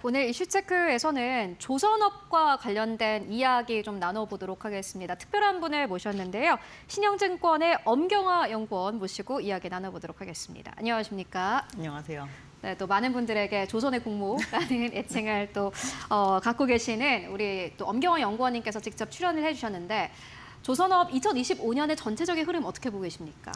오늘 이슈체크에서는 조선업과 관련된 이야기 좀 나눠보도록 하겠습니다. 특별한 분을 모셨는데요. 신영증권의 엄경화 연구원 모시고 이야기 나눠보도록 하겠습니다. 안녕하십니까? 안녕하세요. 네, 또 많은 분들에게 조선의 국모라는 애칭을 또 갖고 계시는 우리 또 엄경화 연구원님께서 직접 출연을 해주셨는데 조선업 2025년의 전체적인 흐름 어떻게 보고 계십니까?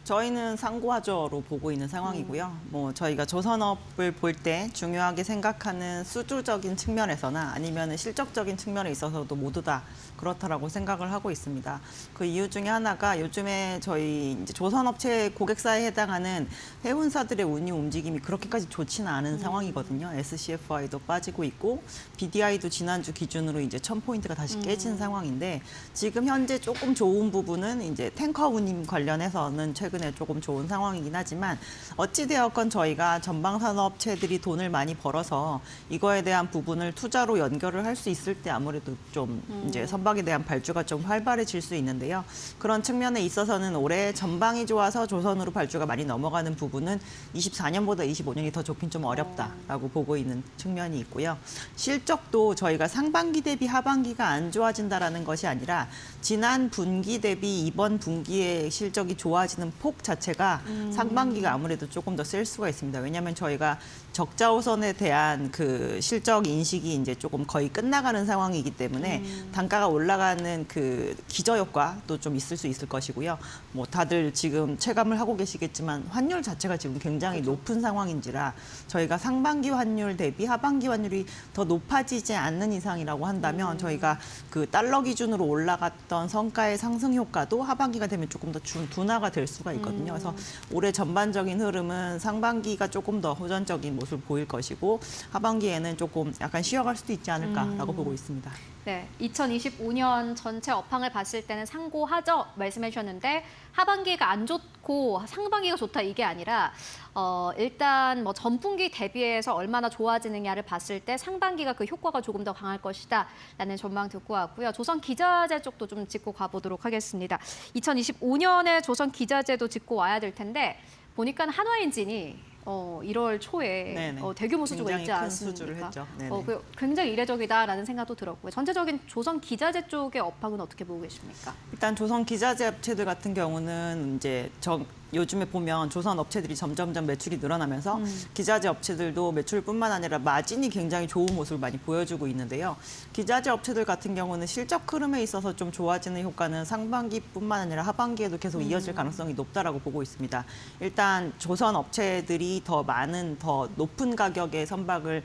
저희는 상고하저로 보고 있는 상황이고요. 저희가 조선업을 볼 때 중요하게 생각하는 수주적인 측면에서나 아니면 실적적인 측면에 있어서도 모두 다 그렇다라고 생각을 하고 있습니다. 그 이유 중에 하나가 요즘에 저희 이제 조선업체 고객사에 해당하는 해운사들의 운임 움직임이 그렇게까지 좋지는 않은 상황이거든요. SCFI도 빠지고 있고 BDI도 지난주 기준으로 이제 1000포인트가 다시 깨진 상황인데 지금 현재 조금 좋은 부분은 이제 탱커 운임 관련해서는 최근에 조금 좋은 상황이긴 하지만 어찌되었건 저희가 전방산업체들이 돈을 많이 벌어서 이거에 대한 부분을 투자로 연결을 할 수 있을 때 아무래도 좀 이제 선박에 대한 발주가 좀 활발해질 수 있는데요. 그런 측면에 있어서는 올해 전방이 좋아서 조선으로 발주가 많이 넘어가는 부분은 24년보다 25년이 더 좋긴 좀 어렵다라고 보고 있는 측면이 있고요. 실적도 저희가 상반기 대비 하반기가 안 좋아진다라는 것이 아니라 지난 분기 대비 이번 분기의 실적이 좋아지는 폭 자체가 상반기가 아무래도 조금 더 셀 수가 있습니다. 왜냐하면 저희가 적자호선에 대한 그 실적 인식이 이제 조금 거의 끝나가는 상황이기 때문에 단가가 올라가는 그 기저 효과도 좀 있을 수 있을 것이고요. 뭐 다들 지금 체감을 하고 계시겠지만 환율 자체가 지금 굉장히 높은 상황인지라 저희가 상반기 환율 대비 하반기 환율이 더 높아지지 않는 이상이라고 한다면 저희가 그 달러 기준으로 올라갔던 성과의 상승 효과도 하반기가 되면 조금 더 둔화가 될 수가 있거든요. 그래서 올해 전반적인 흐름은 상반기가 조금 더 호전적인 모습을 보일 것이고 하반기에는 조금 약간 쉬어갈 수도 있지 않을까라고 보고 있습니다. 네, 2025년 전체 업황을 봤을 때는 상고하저 말씀해 주셨는데 하반기가 안 좋고 상반기가 좋다 이게 아니라 일단 뭐 전분기 대비해서 얼마나 좋아지느냐를 봤을 때 상반기가 그 효과가 조금 더 강할 것이다라는 전망 듣고 왔고요. 조선 기자재 쪽도 좀 짚고 가보도록 하겠습니다. 2025년에 조선 기자재도 짚고 와야 될 텐데 보니까 한화엔진이 1월 초에 대규모 수주가 있지 않습니까? 수주를 했죠. 굉장히 이례적이다라는 생각도 들었고요. 전체적인 조선 기자재 쪽의 업황은 어떻게 보고 계십니까? 일단 조선 기자재 업체들 같은 경우는 이제 요즘에 보면 조선 업체들이 점점점 매출이 늘어나면서 기자재 업체들도 매출뿐만 아니라 마진이 굉장히 좋은 모습을 많이 보여주고 있는데요. 기자재 업체들 같은 경우는 실적 흐름에 있어서 좀 좋아지는 효과는 상반기뿐만 아니라 하반기에도 계속 이어질 가능성이 높다라고 보고 있습니다. 일단 조선 업체들이 더 많은 더 높은 가격의 선박을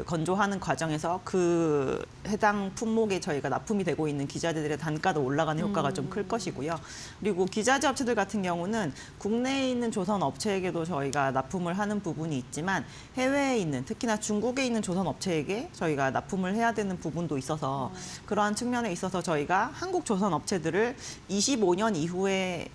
건조하는 과정에서 그 해당 품목에 저희가 납품이 되고 있는 기자재들의 단가도 올라가는 효과가 좀 클 것이고요. 그리고 기자재 업체들 같은 경우는 국내에 있는 조선 업체에게도 저희가 납품을 하는 부분이 있지만 해외에 있는 특히나 중국에 있는 조선 업체에게 저희가 납품을 해야 되는 부분도 있어서 그러한 측면에 있어서 저희가 한국 조선 업체들을 25년 이후에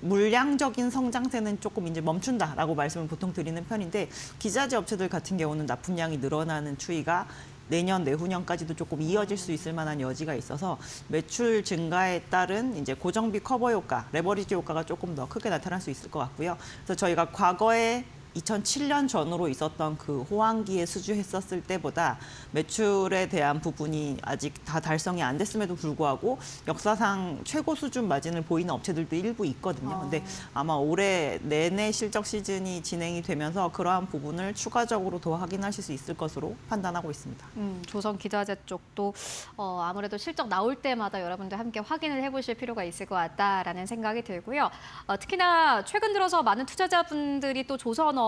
물량적인 성장세는 조금 이제 멈춘다라고 말씀을 보통 드리는 편인데 기자재 업체들 같은 경우는 납품량이 늘어나는 추이가 내년, 내후년까지도 조금 이어질 수 있을 만한 여지가 있어서 매출 증가에 따른 이제 고정비 커버 효과, 레버리지 효과가 조금 더 크게 나타날 수 있을 것 같고요. 그래서 저희가 과거에 2007년 전후로 있었던 그 호황기에 수주했었을 때보다 매출에 대한 부분이 아직 다 달성이 안 됐음에도 불구하고 역사상 최고 수준 마진을 보이는 업체들도 일부 있거든요. 근데 아마 올해 내내 실적 시즌이 진행이 되면서 그러한 부분을 추가적으로 더 확인하실 수 있을 것으로 판단하고 있습니다. 조선 기자재 쪽도 아무래도 실적 나올 때마다 여러분들 함께 확인을 해보실 필요가 있을 것 같다라는 생각이 들고요. 특히나 최근 들어서 많은 투자자분들이 또 조선업을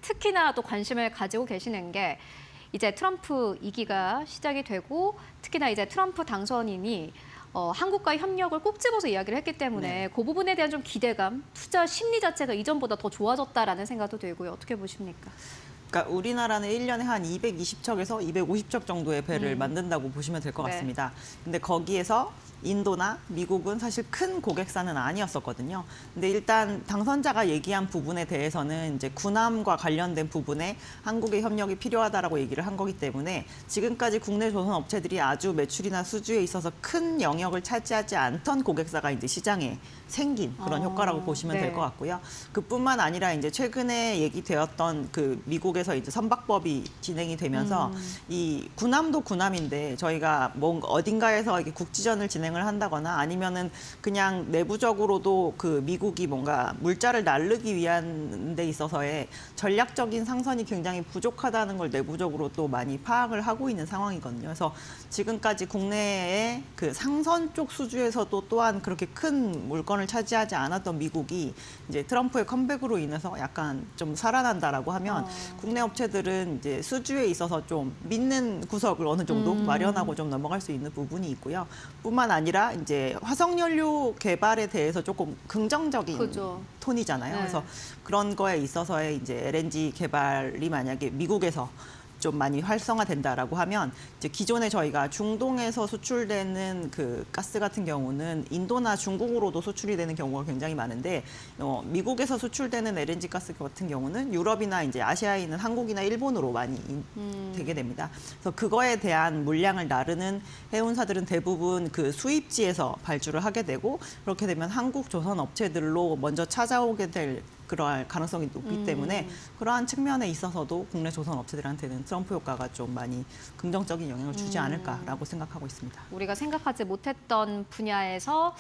특히나 또 관심을 가지고 계시는 게 이제 트럼프 2기가 시작이 되고 특히나 이제 트럼프 당선인이 한국과의 협력을 꼭 집어서 이야기를 했기 때문에 그 부분에 대한 좀 기대감, 투자 심리 자체가 이전보다 더 좋아졌다라는 생각도 들고요. 어떻게 보십니까? 그러니까 우리나라는 1년에 한 220척에서 250척 정도의 배를 만든다고 보시면 될 것 같습니다. 근데 거기에서 인도나 미국은 사실 큰 고객사는 아니었었거든요. 근데 일단 당선자가 얘기한 부분에 대해서는 이제 군함과 관련된 부분에 한국의 협력이 필요하다라고 얘기를 한 거기 때문에 지금까지 국내 조선 업체들이 아주 매출이나 수주에 있어서 큰 영역을 차지하지 않던 고객사가 이제 시장에 생긴 그런 효과라고 보시면 될 것 같고요. 그뿐만 아니라 이제 최근에 얘기되었던 그 미국에서 이제 선박법이 진행이 되면서 이 군함도 군함인데 저희가 뭔가 어딘가에서 이렇게 국지전을 진행을 한다거나 아니면은 그냥 내부적으로도 그 미국이 뭔가 물자를 날르기 위한 데 있어서의 전략적인 상선이 굉장히 부족하다는 걸 내부적으로 또 많이 파악을 하고 있는 상황이거든요. 그래서 지금까지 국내의 그 상선 쪽 수주에서도 또한 그렇게 큰 물건을 차지하지 않았던 미국이 이제 트럼프의 컴백으로 인해서 약간 좀 살아난다라고 하면 국내 업체들은 이제 수주에 있어서 좀 믿는 구석을 어느 정도 마련하고 좀 넘어갈 수 있는 부분이 있고요. 뿐만 아니라 이제 화석연료 개발에 대해서 조금 긍정적인 그죠. 톤이잖아요. 네. 그래서 그런 거에 있어서의 이제 LNG 개발이 만약에 미국에서 좀 많이 활성화된다라고 하면 이제 기존에 저희가 중동에서 수출되는 그 가스 같은 경우는 인도나 중국으로도 수출이 되는 경우가 굉장히 많은데 미국에서 수출되는 LNG 가스 같은 경우는 유럽이나 이제 아시아에 있는 한국이나 일본으로 많이 되게 됩니다. 그래서 그거에 대한 물량을 나르는 해운사들은 대부분 그 수입지에서 발주를 하게 되고 그렇게 되면 한국 조선 업체들로 먼저 찾아오게 될 그럴 가능성이 높기 때문에 그러한 측면에 있어서도 국내 조선 업체들한테는 트럼프 효과가 좀 많이 긍정적인 영향을 주지 않을까라고 생각하고 있습니다. 우리가 생각하지 못했던 분야에서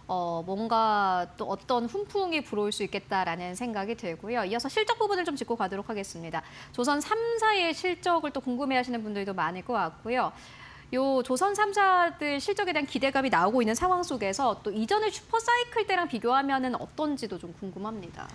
뭔가 또 어떤 훈풍이 불어올 수 있겠다라는 생각이 들고요. 이어서 실적 부분을 좀 짚고 가도록 하겠습니다. 조선 3사의 실적을 또 궁금해하시는 분들도 많을 것 같고요. 요 조선 3사들 실적에 대한 기대감이 나오고 있는 상황 속에서 또 이전의 슈퍼사이클 때랑 비교하면은 어떤지도 좀 궁금합니다.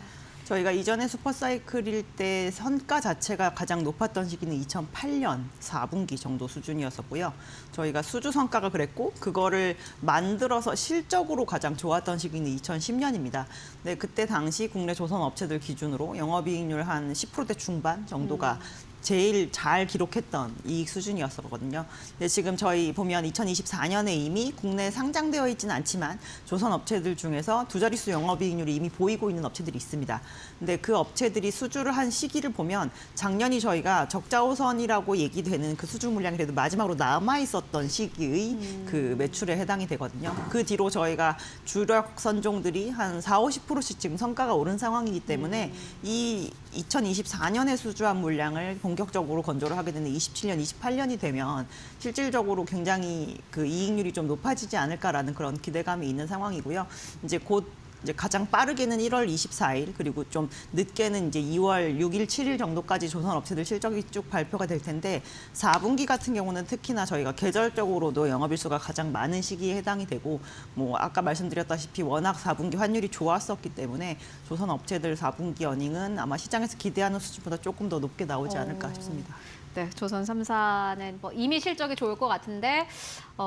저희가 이전에 슈퍼사이클일 때 선가 자체가 가장 높았던 시기는 2008년 4분기 정도 수준이었었고요. 저희가 수주 성과가 그랬고 그거를 만들어서 실적으로 가장 좋았던 시기는 2010년입니다. 네, 그때 당시 국내 조선 업체들 기준으로 영업이익률 한 10%대 중반 정도가 제일 잘 기록했던 이익 수준이었었거든요. 근데 지금 저희 보면 2024년에 이미 국내에 상장되어 있지는 않지만 조선 업체들 중에서 두 자릿수 영업이익률이 이미 보이고 있는 업체들이 있습니다. 근데 그 업체들이 수주를 한 시기를 보면 작년이 저희가 적자호선이라고 얘기되는 그 수주 물량이 그래도 마지막으로 남아 있었던 시기의 그 매출에 해당이 되거든요. 그 뒤로 저희가 주력 선종들이 한 40~50%씩 지금 성과가 오른 상황이기 때문에 이 2024년에 수주한 물량을 본격적으로 건조를 하게 되는 27년, 28년이 되면 실질적으로 굉장히 그 이익률이 좀 높아지지 않을까라는 그런 기대감이 있는 상황이고요. 이제 곧 이제 가장 빠르게는 1월 24일 그리고 좀 늦게는 이제 2월 6일, 7일 정도까지 조선 업체들 실적이 쭉 발표가 될 텐데 4분기 같은 경우는 특히나 저희가 계절적으로도 영업일수가 가장 많은 시기에 해당이 되고 뭐 아까 말씀드렸다시피 워낙 4분기 환율이 좋았었기 때문에 조선 업체들 4분기 어닝은 아마 시장에서 기대하는 수준보다 조금 더 높게 나오지 않을까 싶습니다. 네, 조선 3사는 뭐 이미 실적이 좋을 것 같은데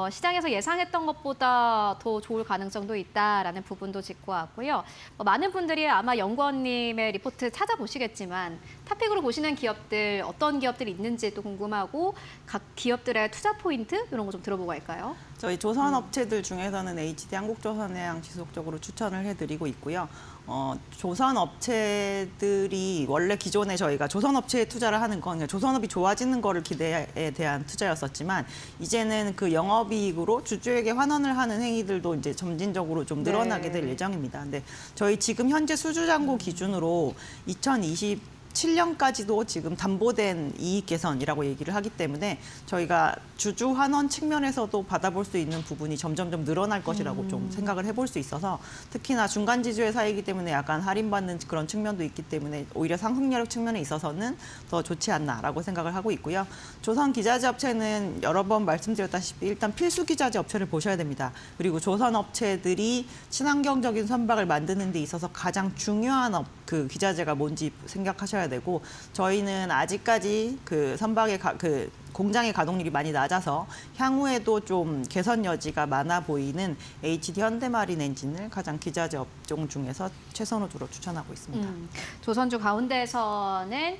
시장에서 예상했던 것보다 더 좋을 가능성도 있다라는 부분도 짚고 왔고요. 많은 분들이 아마 연구원님의 리포트 찾아보시겠지만 탑픽으로 보시는 기업들 어떤 기업들이 있는지 또 궁금하고 각 기업들의 투자 포인트 이런 거 좀 들어보고 갈까요? 저희 조선 업체들 중에서는 HD 한국조선해양 지속적으로 추천을 해드리고 있고요. 조선 업체들이 원래 기존에 저희가 조선 업체에 투자를 하는 건 조선업이 좋아지는 거를 기대에 대한 투자였었지만 이제는 그 영업이익으로 주주에게 환원을 하는 행위들도 이제 점진적으로 좀 늘어나게 될 예정입니다. 근데 저희 지금 현재 수주잔고 기준으로 2027년까지도 지금 담보된 이익 개선이라고 얘기를 하기 때문에 저희가 주주 환원 측면에서도 받아볼 수 있는 부분이 점점점 늘어날 것이라고 좀 생각을 해볼 수 있어서 특히나 중간 지주의 사이기 때문에 약간 할인받는 그런 측면도 있기 때문에 오히려 상승력 측면에 있어서는 더 좋지 않나라고 생각을 하고 있고요. 조선 기자재 업체는 여러 번 말씀드렸다시피 일단 필수 기자재 업체를 보셔야 됩니다. 그리고 조선 업체들이 친환경적인 선박을 만드는 데 있어서 가장 중요한 그 기자재가 뭔지 생각하셔야 되고 저희는 아직까지 그 선박의 그 공장의 가동률이 많이 낮아서 향후에도 좀 개선 여지가 많아 보이는 HD 현대마린 엔진을 가장 기자재 업종 중에서 최선호주로 추천하고 있습니다. 조선주 가운데서는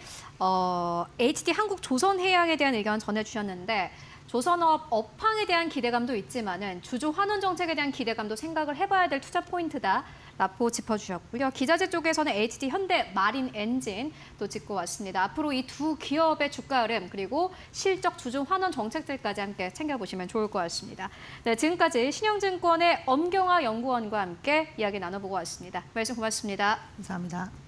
HD 한국조선해양에 대한 의견 전해주셨는데 조선업 업황에 대한 기대감도 있지만은 주주 환원 정책에 대한 기대감도 생각을 해봐야 될 투자 포인트다. 라고 짚어주셨고요. 기자재 쪽에서는 HT, 현대, 마린 엔진 또 짚고 왔습니다. 앞으로 이 두 기업의 주가 흐름 그리고 실적 주주 환원 정책들까지 함께 챙겨보시면 좋을 것 같습니다. 네, 지금까지 신영증권의 엄경화 연구원과 함께 이야기 나눠보고 왔습니다. 말씀 고맙습니다. 감사합니다.